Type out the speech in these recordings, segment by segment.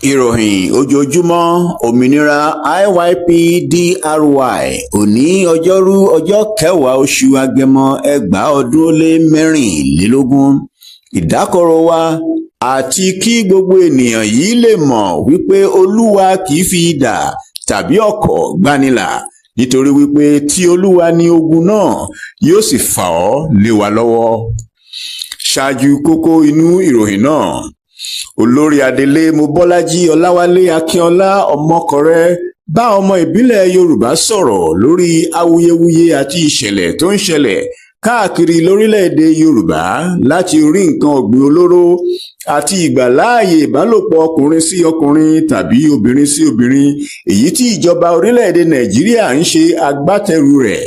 Ìròyìn ojoojúmọ́ òmìnira IYPDRY òní ọjọ́rú ọjọ́ kẹwàá oṣù agẹmọ ẹgbàá ọdún ó lé mẹ́rìnlélógún. Ìdákọ̀ró wa àti kí gbogbo ènìyàn yìí lè mọ̀ wípé Olúwa kì í fi idà tàbí ọ̀kọ̀ gbanilà, nítorí wípé tí Olúwa ní ogun náà yóò sì fà ọ́ lé wa lọ́wọ́. Ṣáájú kókó inú ìròyìn náà, olórí adelé Mobọ́lájí Ọláwálé Akínọlá Ọmọkọrẹ́ bá ọmọ ìbílẹ̀ Yorùbá sọ̀rọ̀ lórí awuyewuye àti ìṣẹ̀lẹ̀ tó ń ṣẹlẹ̀ káàkiri lórílẹ̀‐èdè Yorùbá láti orí nǹkan ọ̀gbìn olóró àti ìgbàláàyè ìbálòpọ̀ ọkùnrin sí ọkùnrin tàbí obìnrin sí obìnrin, èyí tí ìjọba orílẹ̀‐èdè Nàìjíríà ń ṣe agbátẹrù rẹ̀,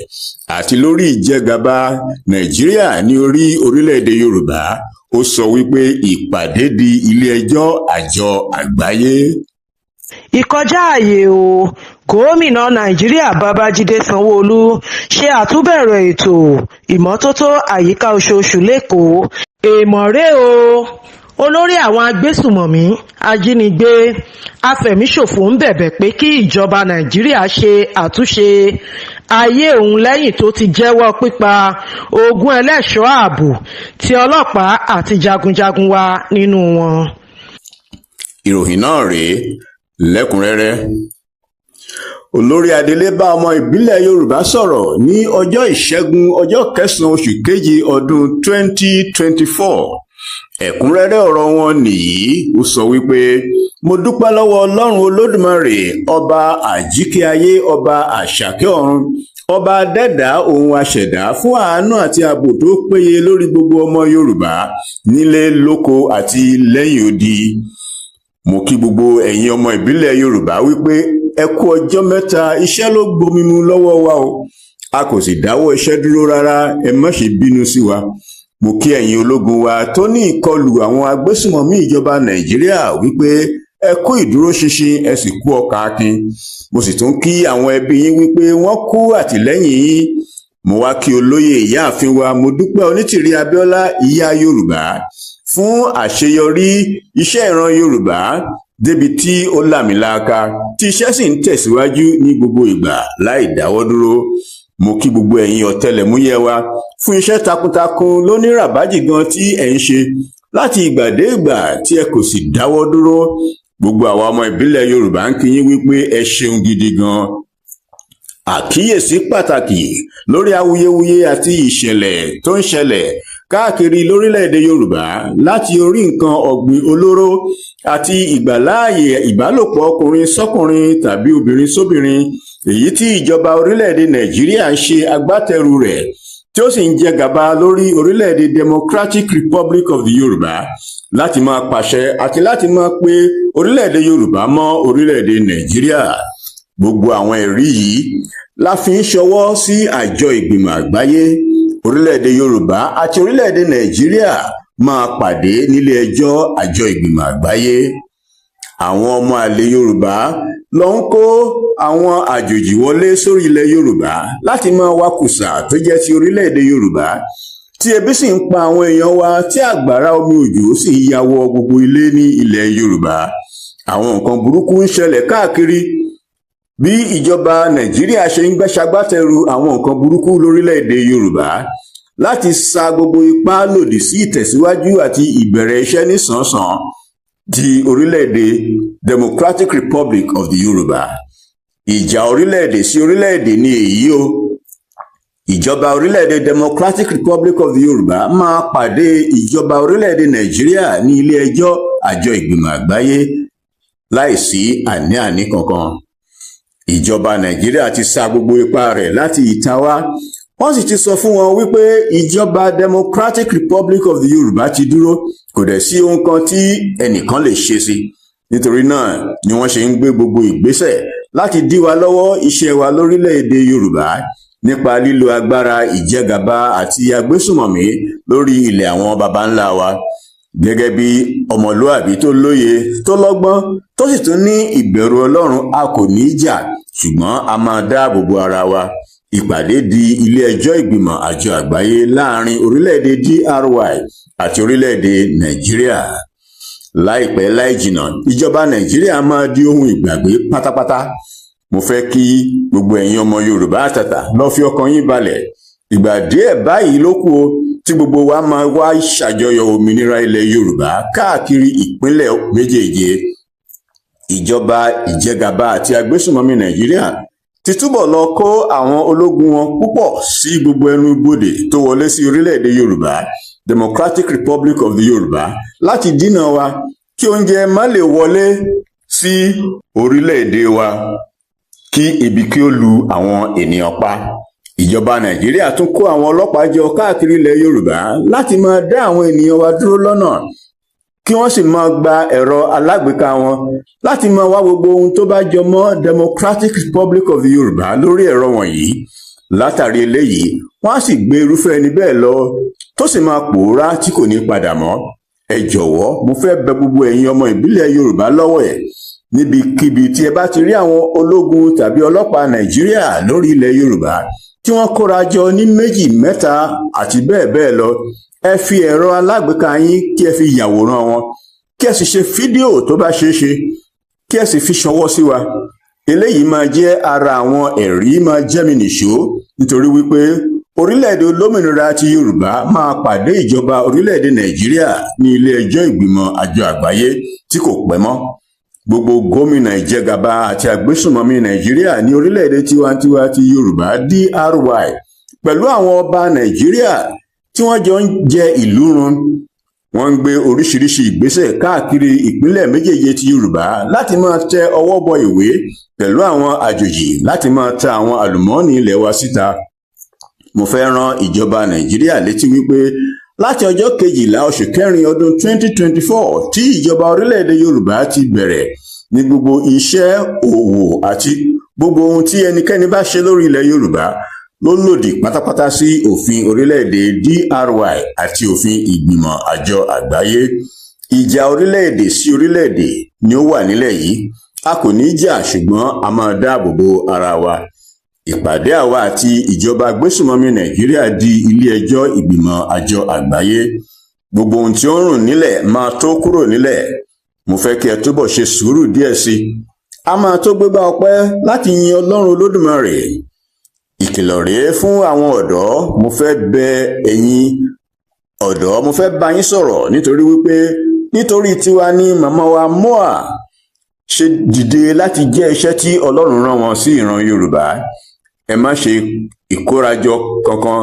àti lórí ìjẹgàba Nàìjíríà ní orí orílẹ̀‐èdè Yorùbá. Ó sọ wípé ìpàdé di ilé-ẹjọ́ àjọ àgbáyé. Ìkọjá ààyè o, gómìnà Nàìjíríà Babájídé Sanwó-Olú ṣe àtúbẹ̀rẹ̀ ètò ìmọ́tótó àyíká oṣooṣù lÉkòó. Èèmọ̀ rèé o, olórí àwọn agbésùmọ̀mí ajínigbé afẹ̀míṣòfò ń bẹ̀bẹ̀ pé kí ìjọba Nàìjíríà ṣe àtúnṣe ayé òun lẹ́yìn tó ti jẹ́wọ́ pípa ogún ẹlẹ́ṣọ́ ààbò tí ọlọ́pàá àti jagunjagun wà nínú wọn. Ìròyìn náà rèé lẹ́kùnrẹ́rẹ́. Olórí adelé bá ọmọ ìbílẹ̀ Yorùbá sọ̀rọ̀ ní ọjọ́ Ìṣẹ́gun ọjọ́ kẹsàn-án oṣù kejì ọdún 2024. Ẹ̀kúnrẹ́rẹ́ ọ̀rọ̀ wọn nìyí. Ó sọ wípé mo dúpẹ́ lọ́wọ́ Ọlọ́run Olódùmarè, ọba àjíkẹ́ ayé, ọba àṣàkẹ́ ọ̀run, ọba adẹ́dá ohun aṣẹ̀dá, fún àánú àti ààbò tó péye lórí gbogbo ọmọ Yorùbá nílé lóko àti lẹ́yìn odi. Mo kí gbogbo ẹ̀yin ọmọ ìbílẹ̀ Yorùbá wípé ẹ kú ọjọ́ mẹ́ta, iṣẹ́ ló gbomi mu lọ́wọ́ wa o, a kò sì dáwọ́ iṣẹ́ dúró rárá, ẹ má ṣe bínú sí wa. Mo kí ẹ̀yin ológun wa tó ní ìkọlù àwọn agbésùmọ̀mí ìjọba Nàìjíríà wípé ẹ kú ìdúróṣinṣin, ẹ sì kú ọkàn akin. Mo sì tún kí àwọn ẹbí yín wípé wọ́n kú àtìlẹ́yìn yín. Mo wá kí olóyè ìyáàfin wa Modúpẹ́ Onítìrí Abíọ́lá ìyá Yorùbá fún àṣeyọrí iṣẹ́ ìran Yorùbá débi tí ó làmìlaka, tí iṣẹ́ sì ń tẹ̀síwájú ní gbogbo ìgbà láì dáwọ́ dúró. Mo kí gbogbo ẹ̀yin ọ̀tẹlẹ̀múyẹ́ wa fún iṣẹ́ takuntakun lóníràbájì gan tí ẹ̀ ń ṣe láti ìgbà dé ìgbà tí ẹ kò sì dáwọ́ dúró. Gbogbo àwa ọmọ ìbílẹ̀ Yorùbá ń kí yín wípé ẹ ṣeun gidi gan. Àkíyèsí pàtàkì lórí awuyewuye àti ìṣẹ̀lẹ̀ tó ń ṣẹlẹ̀ káàkiri lórílẹ̀‐èdè Yorùbá láti orí nǹkan ọ̀gbìn olóró àti ìgbàláàyè ìbálòpọ̀ ọkùnrin sọ́kùnrin tàbí obìnrin sóbìnrin, èyí tí ìjọba orílẹ̀‐èdè Nàìjíríà ń ṣe agbátẹrù rẹ̀, tí ó sì ń jẹ gàba lórí orílẹ̀‐èdè Democratic Republic of the Yorùbá láti máa pàṣẹ àti láti máa pe orílẹ̀‐èdè Yorùbá mọ́ orílẹ̀‐èdè Nàìjíríà. Gbogbo àwọn ẹ̀rí yìí la fi ń ṣọwọ́ sí àjọ ìgbìmọ̀ àgbáyé. Orílẹ̀-èdè Yorùbá àti orílẹ̀-èdè Nàìjíríà máa pàdé nílé ẹjọ́ àjọ ìgbìmọ̀ àgbáyé. Àwọn ọmọ àlè Yorùbá ló ń kó àwọn àjòjì wọlé sórí ilẹ̀ Yorùbá láti máa wákùsà tó jẹ́ ti orílẹ̀-èdè Yorùbá, tí ebi sì ń pa àwọn èèyàn wa, tí àgbàrá omi òjò sì ń ya wọ gbogbo ilé ní ilẹ̀ Yorùbá. Àwọn nǹkan burúkú ń ṣẹlẹ̀ káàkiri bí ìjọba Nàìjíríà ṣe ń gbẹ́ṣagbátẹrù àwọn nǹkan burúkú lórílẹ̀‐èdè Yorùbá láti sa gbogbo ipá lòdì sí ìtẹ̀síwájú àti ìbẹ̀rẹ̀ iṣẹ́ nísànsàn ti orílẹ̀‐èdè Democratic Republic of the Yorùbá. Ìjà orílẹ̀‐èdè sí orílẹ̀‐èdè ni èyí o. Ìjọba orílẹ̀‐èdè Democratic Republic of the Yorùbá máa pàdé ìjọba orílẹ̀‐èdè Nàìjíríà ní ilé ẹjọ́ àjọ ìgbìmọ̀ àgbáyé láìsí àní-àní kankan. Ìjọba Nàìjíríà ti sa gbogbo ipá rẹ̀ láti ìta wá. Wọ́n sì ti sọ fún wọn wípé ìjọba Democratic Republic of the Yorùbá ti dúró, kò dẹ̀ sí ohun kan tí ẹnìkan lè ṣe sí. Nítorí náà ni wọ́n ṣe ń gbé gbogbo ìgbésẹ̀ láti dí wa lọ́wọ́ iṣẹ́ wa lórílẹ̀‐èdè Yorùbá nípa lílo agbára ìjẹgàba àti agbésùmọ̀mí lórí ilẹ̀ àwọn baba ńlá wa. Gẹ́gẹ́ bí ọmọlúàbí tó lóye, tó lọ́gbọ́n, tó sì tún ní ìbẹ̀rù Ọlọ́run, a kò ní jà, ṣùgbọ́n a máa dáàbò bo ara wa. Ìpàdé di ilé ẹjọ́ ìgbìmọ̀ àjọ àgbáyé láàrin orílẹ̀-èdè DRY àti orílẹ̀-èdè Nàìjíríà. láìpẹ́ láì jìnnà ìjọba Nàìjíríà máa di ohun ìgbàgbé pátápátá. Mo fẹ́ kí gbogbo ẹ̀yin ọmọ Yorùbá àtàtà lọ fi ọkàn yín balẹ̀. Ìgbà díẹ̀ báyìí ló kù o tí gbogbo wa máa wá ṣàjọyọ̀ òmìnira ilẹ̀ Yorùbá káàkiri ìpínlẹ̀ méjèèje. Ìjọba ìjẹgàba àti agbésùnmọ̀mí Nàìjíríà ti túbọ̀ lọ kó àwọn ológun wọn púpọ̀ sí gbogbo ẹnu ibodè tó wọlé sí orílẹ̀-èdè Yorùbá, Democratic Republic of the Yorùbá, láti dínà wa kí oúnjẹ má lè wọlé sí orílẹ̀-èdè wa, kí ebi kí ó lu àwọn ènìyàn pa. Ìjọba Nàìjíríà tún kó àwọn ọlọ́pàá jọ káàkiri ilẹ̀ Yorùbá láti máa dá àwọn ènìyàn wa dúró lọ́nà, kí wọ́n sì máa gba ẹ̀rọ alágbèéká wọn láti máa wá gbogbo ohun tó bá jọ mọ́ Democratic Republic of the Yorùbá lórí ẹ̀rọ wọ̀nyí. Látàrí eléyìí, wọ́n á sì gbé irúfẹ́ ẹni bẹ́ẹ̀ lọ tó sì máa pòórá tí kò ní padà mọ́. Ẹ jọ̀wọ́, mo fẹ́ bẹ̀ gbogbo ẹ̀yin ọmọ ìbílẹ̀ Yorùbá lọ́wọ́ ẹ̀, níbikíbi tí ẹ bá ti rí àwọn ológun tàbí ọlọ́pàá Nàìjíríà lórí ilẹ̀ Yorùbá tí wọ́n kóra jọ ní 2, 3 àti bẹ́ẹ̀ bẹ́ẹ̀ lọ, ẹ fi ẹ̀rọ alágbèéká yín kí ẹ fi yàwòrán wọn, kí ẹ sì ṣe fídíò tó bá ṣeé ṣe, kí ẹ sì fi ṣọwọ́ sí wa. Eléyìí máa jẹ́ ara àwọn ẹ̀rí máa jẹ́mi nìṣó, nítorí wípé orílẹ̀-èdè olómìnira ti Yorùbá máa pàdé ìjọba orílẹ̀-èdè Nàìjíríà ní ilé ẹjọ́ ìgbìmọ̀ àjọ àgbáyé tí kò pẹ́ mọ́. Gbogbo gómìnà ìjẹgàba àti agbésùnmọ̀mí Nàìjíríà ní orílẹ̀-èdè tiwantiwa ti Yorùbá DRY pẹ̀lú àwọn ọba Nàìjíríà tí wọ́n jọ ń jẹ ìlú run. Wọ́n ń gbé oríṣiríṣi ìgbésẹ̀ káàkiri ìpínlẹ̀ méjèèje ti Yorùbá láti máa tẹ ọwọ́ bọ ìwé pẹ̀lú àwọn àjòjì láti máa ta àwọn àlùmọ́ọ́nì ilẹ̀ wa síta. Mo fẹ́ rán ìjọba Nàìjíríà létí wípé láti ọjọ́ 12 oṣù kẹrin ọdún 2024 tí ìjọba orílẹ̀-èdè Yorùbá ti bẹ̀rẹ̀ ní gbogbo iṣẹ́ òwò àti gbogbo ohun tí ẹnikẹ́ni bá ṣe lórí ilẹ̀ Yorùbá ló lòdì pátápátá sí òfin orílẹ̀-èdè DRY àti òfin ìgbìmọ̀ àjọ àgbáyé. Ìjà orílẹ̀-èdè sí orílẹ̀-èdè ni ó wà nílẹ̀ yìí. A kò ní jà, ṣùgbọ́n a máa dáàbò bo ara wa. Ìpàdé àwa àti ìjọba agbésùnmọ̀mí Nàìjíríà di ilé ẹjọ́ ìgbìmọ̀ àjọ àgbáyé. Gbogbo ohun tí ó ń rùn nílẹ̀ máa tó kúrò nílẹ̀. Mo fẹ́ kí ẹ túbọ̀ ṣe sùúrù díẹ̀ sí i. A máa tó gbégbá ọpẹ́ láti yin Ọlọ́run Olódùmarè. Ìkìlọ̀ rèé fún àwọn ọ̀dọ́. Mo fẹ́ bẹ̀ ẹ̀yin ọ̀dọ́, mo fẹ́ bá yín sọ̀rọ̀ nítorí tiwa ni màmá wa Moa ṣe dìde láti jẹ́ iṣẹ́ tí Ọlọ́run rán wọn sí ìran Yorùbá. Ẹ má ṣe ìkórajọ kankan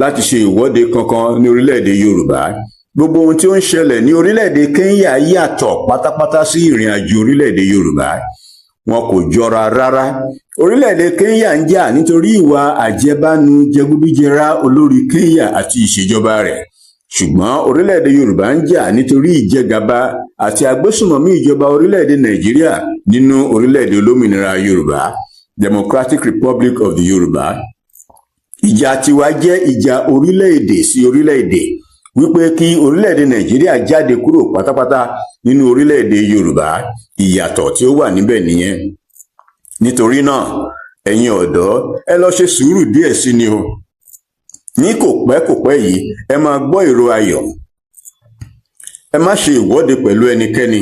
láti ṣe ìwọ́de kankan ní orílẹ̀-èdè Yorùbá. Gbogbo ohun tí ó ń ṣẹlẹ̀ ní orílẹ̀-èdè Kenya yàtọ̀ pátápátá sí ìrìn àjò orílẹ̀-èdè Yorùbá. Wọn kò jọra rárá. Orílẹ̀-èdè Kenya ń jà nítorí ìwà àjẹbánu jẹgúdújẹrá olórí Kenya àti ìṣèjọba rẹ̀. Ṣùgbọ́n orílẹ̀-èdè Yorùbá ń jà nítorí ìjẹgàba àti agbésùnmọ̀mí ìjọba orílẹ̀-èdè Nàìjíríà nínú orílẹ̀-èdè olómìnira Yorùbá, Democratic Republic of the Yorùbá. Ìjà tiwa jẹ́ ìjà orílẹ̀-èdè sí orílẹ̀-èdè, wípé kí orílẹ̀-èdè Nàìjíríà jáde kúrò pátápátá nínú orílẹ̀-èdè Yorùbá. Ìyàtọ̀ tí ó wà níbẹ̀ nìyẹn. Nítorí náà, ẹ̀yin ọ̀dọ́, ẹ lọ ṣe sùúrù díẹ̀ sí ni o. Ní kò pẹ́ yìí, ẹ máa gbọ́ ìró ayọ̀. Ẹ má ṣe ìwọ́de pẹ̀lú ẹnikẹ́ni,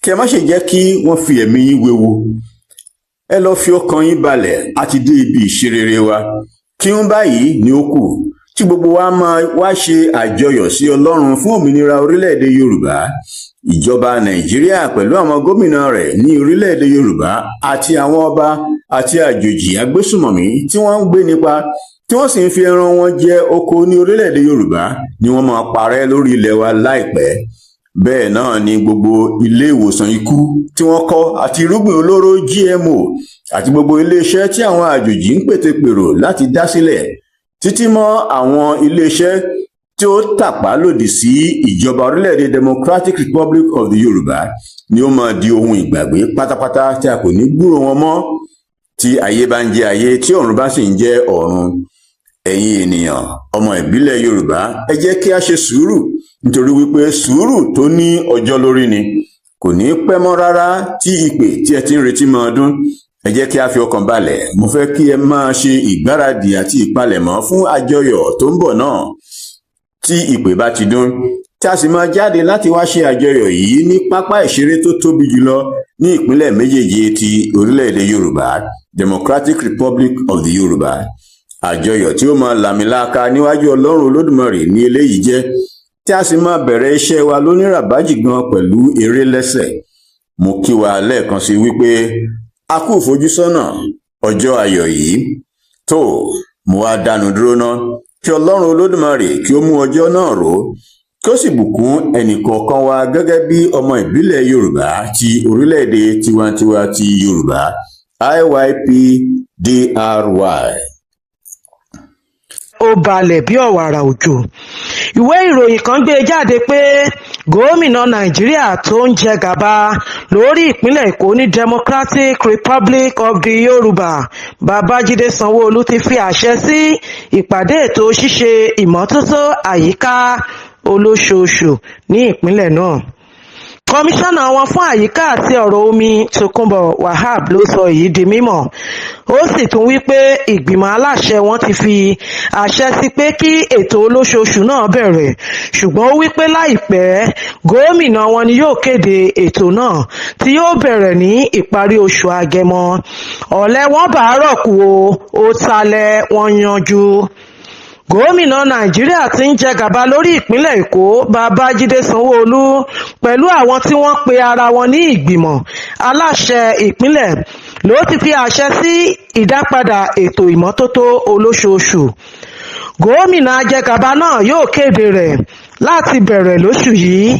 kí ẹ má ṣe jẹ́ kí wọ́n fi ẹ̀mí yín wewu. Ẹ lọ fi ọkàn yín balẹ̀, a ti dé ibi ìṣerere wa. Kí ń báyìí ni ó kù tí gbogbo wa máa wá ṣe àjọyọ̀ sí Ọlọ́run fún òmìnira orílẹ̀-èdè Yorùbá. Ìjọba Nàìjíríà pẹ̀lú àwọn gómìnà rẹ̀ ní orílẹ̀-èdè Yorùbá àti àwọn ọba àti àjòjì agbésùnmọ̀mí tí wọ́n ń gbé nípa tí wọ́n sì ń fi ẹran wọn jẹ oko ní orílẹ̀-èdè Yorùbá ni wọ́n máa parẹ́ lórí ilẹ̀ wa láìpẹ́. Bẹ́ẹ̀ náà ni gbogbo ilé ìwòsàn ikú tí wọ́n kọ́ àti irúgbìn olóró GMO àti gbogbo iléeṣẹ́ tí àwọn àjòjì ń pètèpèrò láti dá sílẹ̀, títí mọ́ àwọn iléeṣẹ́ tí ó tàpá lòdì sí ìjọba orílẹ̀-èdè Democratic Republic of the Yorùbá ni ó máa di ohun ìgbàgbé pátápátá tí a kò ní gbúrò wọn mọ́. Tí ayé bá ń jẹ́ ayé, tí ọ̀run bá sì ń jẹ́ ọ̀run. Ẹ̀yin ènìyàn, ọmọ ìbílẹ̀ Yorùbá, ẹ jẹ́ kí a ṣe sùúrù, nítorí wípé sùúrù tó ní ọjọ́ lórí ni. Kò ní pẹ́ mọ́ rárá tí ìpè tí ẹ ti ń retí máa dún. Ẹ jẹ́ kí a fi ọkàn balẹ̀. Mo fẹ́ kí ẹ máa ṣe ìgbáradì àti ìpalẹ̀mọ́ fún àjọyọ̀ tó ń bọ̀ náà. Tí ìpè bá ti dún, tí a sì máa jáde láti wá ṣe àjọyọ̀ yìí ní pápá ìṣeré tó tóbi jùlọ ní ìpínlẹ̀ méjèèje ti orílẹ̀-èdè Yorùbá, Democratic Republic of the Yorùbá. Àjọyọ̀ tí ó máa làmìlaka níwájú Ọlọ́run Olódùmarè ní eléyìí jẹ́, tí a sì máa bẹ̀rẹ̀ iṣẹ́ wa lóníràbájì gan pẹ̀lú eré lẹ́sẹ̀. Mo kí wa lẹ́ẹ̀kan sí wípé a kú ìfojúsọ́nà ọjọ́ ayọ̀ yìí. Tó mo wá dánu dúró ná kí Ọlọ́run Olódùmarè kí ó mú ọjọ́ náà ró, kí ó sì bùkún ẹnìkọ̀ọ̀kan wa gẹ́gẹ́ bí ọmọ ìbílẹ̀ Yorùbá ti orílẹ̀-èdè tiwantiwa ti Yorùbá IYPDRY. Ó balẹ̀ bí ọ̀wàrà òjò. Ìwé ìròyìn kan gbé jáde pé gómìnà Nàìjíríà tó ń jẹ gàba lórí ìpínlẹ̀ Èkó ní Democratic Republic of the Yorùbá, Babájídé Sanwó-Olú ti fi àṣẹ sí ìpàdé ètò ṣíṣe ìmọ́tótó àyíká olóṣooṣù ní ìpínlẹ̀ náà. Kọmíṣánná wọn fún àyíká àti ọ̀rọ̀ omi Tókunbọ̀ Wahab ló sọ èyí di mímọ̀. Ó sì tún wí pé ìgbìmọ̀ aláṣẹ wọn ti fi àṣẹ sí pé kí ètò olóṣooṣù náà bẹ̀rẹ̀, ṣùgbọ́n ó wí pé láìpẹ́ gómìnà wọn ni yóò kéde ètò náà tí yóò bẹ̀rẹ̀ ní ìparí oṣù Agẹmọ. Ọ̀lẹ wọn bàárọ̀ kú ó talẹ̀ wọn yanjú. Gómìnà Nàìjíríà tí ń jẹ gàba lórí ìpínlẹ̀ Èkó, Babájídé Sanwó-Olú, pẹ̀lú àwọn tí wọ́n pe ara wọn ní ìgbìmọ̀ aláṣẹ ìpínlẹ̀ ló ti fi àṣẹ sí ìdápadà ètò ìmọ́tótó olóṣooṣù. Gómìnà ajẹgàba náà yóò kéde rẹ̀ láti bẹ̀rẹ̀ lóṣù yìí.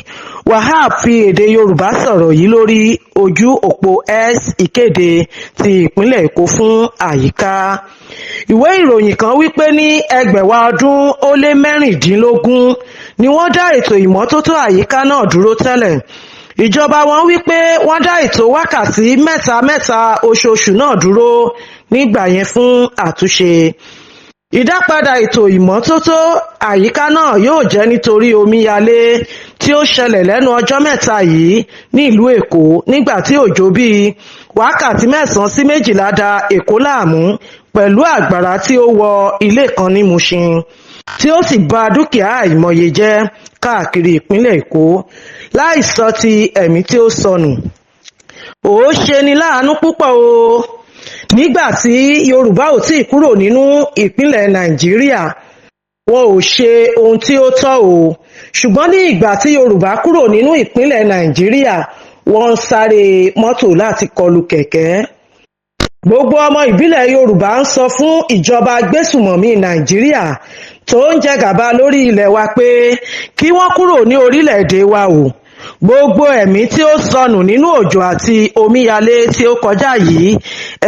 Wahab fi èdè Yorùbá sọ̀rọ̀ yìí lórí ojú òpó X ìkéde ti ìpínlẹ̀ Èkó fún àyíká. Ìwé ìròyìn kan wípé ní ẹgbẹ̀wá ọdún ó lé mẹ́rìndínlógún ni wọ́n dá ètò ìmọ́tótó àyíká náà dúró tẹ́lẹ̀. Ìjọba wọn wípé wọ́n dá ètò wákàtí mẹ́ta oṣooṣù náà dúró nígbà yẹn fún àtúnṣe. Ìdápadà ètò ìmọ́tótó àyíká náà yóò jẹ́ nítorí omíyalé tí ó ṣẹlẹ̀ lẹ́nu ọjọ́ mẹ́ta yìí ní ìlú Èkó nígbà tí òjò bíi wákàtí 9 sí 12 da Èkó láàmú pẹ̀lú àgbàrá tí ó wọ ilé kan ní Mushin tí ó sì bà dúkìá àìmọye jẹ́ káàkiri ìpínlẹ̀ Èkó, láì sọ ti ẹ̀mí tí ó sọnù. Ó ṣeni láàánú púpọ̀ o. Nígbà tí Yorùbá ò tíì kúrò nínú ìpínlẹ̀ Nàìjíríà, wọn ò ṣe ohun tí ó tọ́ o. Ṣùgbọ́n ní ìgbà tí Yorùbá kúrò nínú ìpínlẹ̀ Nàìjíríà, wọ́n ń sáré mọ́tò láti kọlù kẹ̀kẹ́. Gbogbo ọmọ ìbílẹ̀ Yorùbá ń sọ fún ìjọba agbésùmọ̀mí Nàìjíríà tó ń jẹ gàba lórí ilẹ̀ wa pé kí wọ́n kúrò ní orílẹ̀-èdè wa o. Gbogbo ẹ̀mí tí ó sọnù nínú òjò àti omíyalé tí ó kọjá yìí,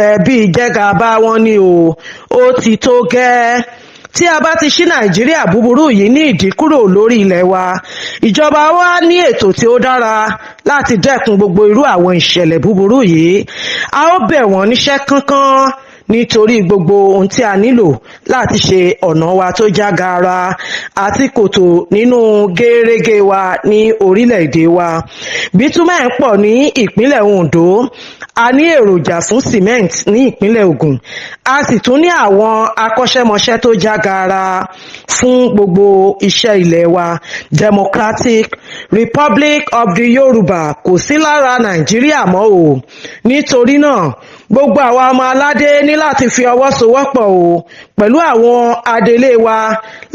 ẹ̀bi ìjẹgàba wọn ni o. Ó ti tó gẹ́ẹ́. Tí a bá ti ṣí Nàìjíríà búburú yìí ní ìdíkúrò lórí ilẹ̀ wa, ìjọba wa ní ètò tí ó dára láti dẹ́kun gbogbo irú àwọn ìṣẹ̀lẹ̀ búburú yìí. A ó bẹ̀ wọ́n níṣẹ́ kánkán nítorí gbogbo ohun tí a nílò láti ṣe ọ̀nà wa tó já gaara àti kòtò nínú gẹ́rẹ́gẹ́ wa ní orílẹ̀-èdè wa. Bítúmẹ̀ ń pọ̀ ní ìpínlẹ̀ Oǹdó, a ní èròjà fún cement ní ìpínlẹ̀ Ògùn, a sì tún ní àwọn akọ́ṣẹ́mọṣẹ́ tó já gaara fún gbogbo iṣẹ́ ilẹ̀ wa. Democratic Republic of the Yorùbá kò sí lára Nàìjíríà mọ́ o. Nítorí náà, gbogbo àwa ọmọ aládé ní láti fi ọwọ́ sowọ́pọ̀ o pẹ̀lú àwọn adelé wa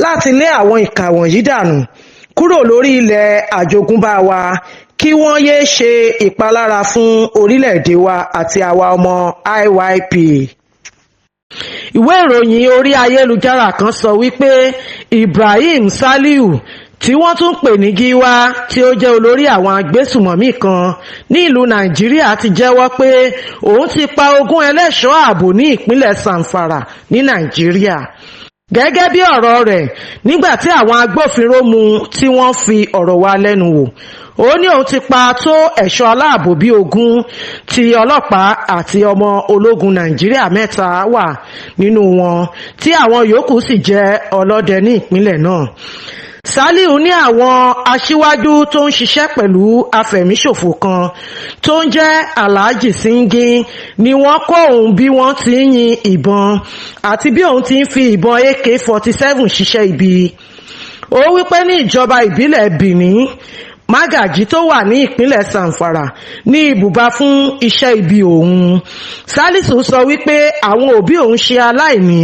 láti lé àwọn ìkà wọ̀nyí dànù kúrò lórí ilẹ̀ àjogúnbá wa, kí wọ́n yéé ṣe ìpalára fún orílẹ̀-èdè wa àti àwa ọmọ IYP. Ìwé ìròyìn orí ayélujára kan sọ wípé Ibrahim Saliu, tí wọ́n tún pè ní Gíwá, tí ó jẹ́ olórí àwọn agbésùmọ̀mí kan ní ìlú Nàìjíríà, ti jẹ́wọ́ pé òun ti pa 20 ẹlẹ́ṣọ́ ààbò ní ìpínlẹ̀ Zamfara ní Nàìjíríà. Gẹ́gẹ́ bí ọ̀rọ̀ rẹ̀, nígbà tí àwọn agbófinró mú tí wọ́n fi ọ̀rọ̀ wá lẹ́nu wò, ó ní òun ti pa tó ẹ̀ṣọ́ aláàbò bíi 20 tí ọlọ́pàá àti ọmọ ológun Nàìjíríà 3 wà nínú wọn, tí àwọn yòókù sì jẹ́ ọlọ́dẹ ní ìpínlẹ̀ náà. Saliu ní àwọn aṣíwájú tó ń ṣiṣẹ́ pẹ̀lú afẹ̀míṣòfò kan tó ń jẹ́ Alhaji Singin ni wọ́n kọ́ òun bí wọ́n ti ń yin ìbọn àti bí òun ti ń fi ìbọn AK-47 ṣiṣẹ́ ibi. ó wípé ní ìjọba ìbílẹ̀ Benin Magaji tó wà ní ìpínlẹ̀ Zamfara ní ibùba fún iṣẹ́ ibi òun. Salisu sọ wípé àwọn òbí òun ṣe aláìní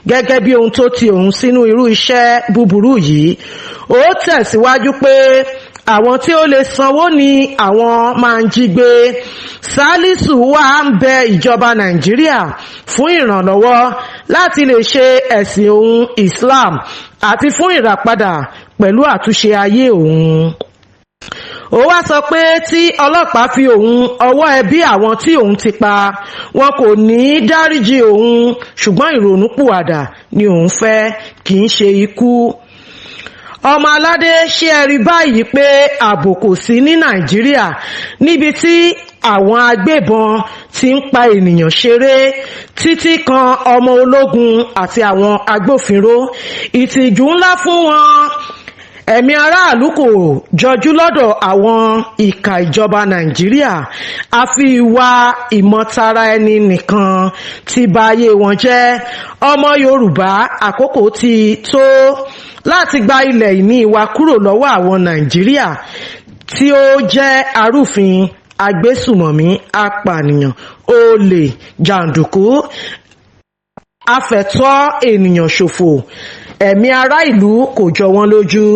gẹ́gẹ́ bí ohun tó ti òun sínú irú iṣẹ́ búburú yìí. Ó tẹ̀síwájú pé àwọn tí ó lè sanwó ni àwọn máa ń jí gbé. Salisu wá ń bẹ ìjọba Nàìjíríà fún ìrànlọ́wọ́ láti lè ṣe ẹ̀sìn òun Islam àti fún ìràpadà pẹ̀lú àtúnṣe ayé òun. Ó wá sọ pé tí ọlọ́pàá fi òun ọwọ́ ẹbí àwọn tí òun ti pa, wọn kò ní dáríjì òun, ṣùgbọ́n ìrònúpìwàdà ni òun fẹ́, kì í ṣe ikú. Ọmọ aládé, ṣé ẹ rí báyìí pé ààbò kò sí ní Nàìjíríà níbi tí àwọn agbébọn ti ń pa ènìyàn ṣeré títí kan ọmọ ológun àti àwọn agbófinró. Ìtìjú ńlá fún wọn. Ẹ̀mí aráàlú kò jọjú lọ́dọ̀ àwọn ìka ìjọba Nàìjíríà, àfi ìwà ìmọ̀tara ẹni nìkan ti bà ayé wọn jẹ́. Ọmọ Yorùbá, àkókò ti tó láti gba ilẹ̀ ìní wa kúrò lọ́wọ́ àwọn Nàìjíríà tí ó jẹ́ arúfin, agbésùmọ̀mí, apànìyàn, olè, jàǹdùkú, afẹ̀tọ́ ènìyàn ṣòfò. Ẹ̀mí ará ìlú kò jọ wọ́n lójú.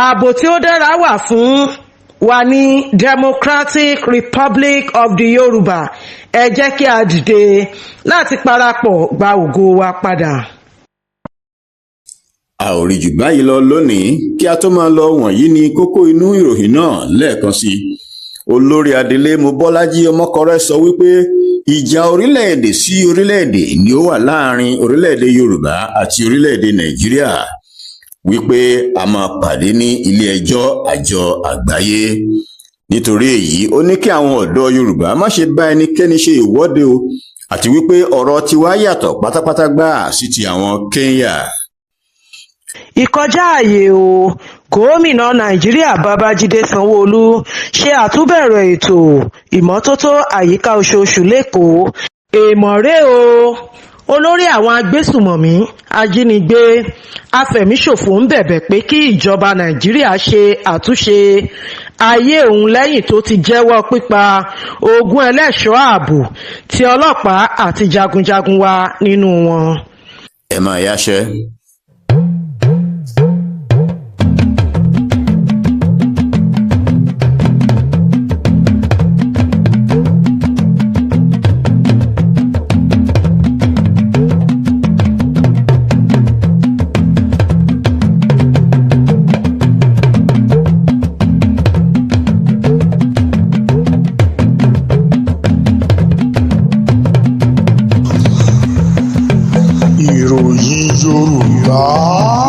Ààbò tí ó dára wà fún wa ní Democratic Republic of the Yoruba. Ẹ jẹ́ kí a dìde láti parapọ̀ gba ògo wa padà. A ò rí jù báyìí lọ lónìí. Kí a tó máa lọ, wọ̀nyí ni kókó inú ìròyìn náà lẹ́ẹ̀kan sí i. Olórí Adelé Mobọ́lájí Ọmọkọrẹ́ sọ wípé ìjà orílẹ̀-èdè sí orílẹ̀-èdè ni ó wà láàrin orílẹ̀-èdè Yorùbá àti orílẹ̀-èdè Nàìjíríà, wípé a máa pàdé ní ilé-ẹjọ́ àjọ àgbáyé. Nítorí èyí, ó ní kí àwọn ọ̀dọ́ Yorùbá má ṣe bá ẹnikẹ́ni ṣe ìwọ́de o, àti wípé ọ̀rọ̀ tiwa yàtọ̀ pátápátá gbáà sí ti àwọn Kenya. Ìkọjá àyè o. Gómìnà Nàìjíríà Babájídé Sanwó-Olú ṣe àtúbẹ̀rẹ̀ ètò ìmọ́tótó àyíká oṣooṣù lÉkòó. Èèmọ̀ rèé o. Olórí àwọn agbésùmọ̀mí, ajínigbé, afẹ̀míṣòfò ń bẹ̀bẹ̀ pé kí ìjọba Nàìjíríà ṣe àtúnṣe ayé òun lẹ́yìn tó ti jẹ́wọ́ pípa ogún ẹlẹ́ṣọ́ ààbò tí ọlọ́pàá àti jagunjagun wà nínú wọn. Ẹ máa yáṣẹ́. Ìròyìn Yorùbá.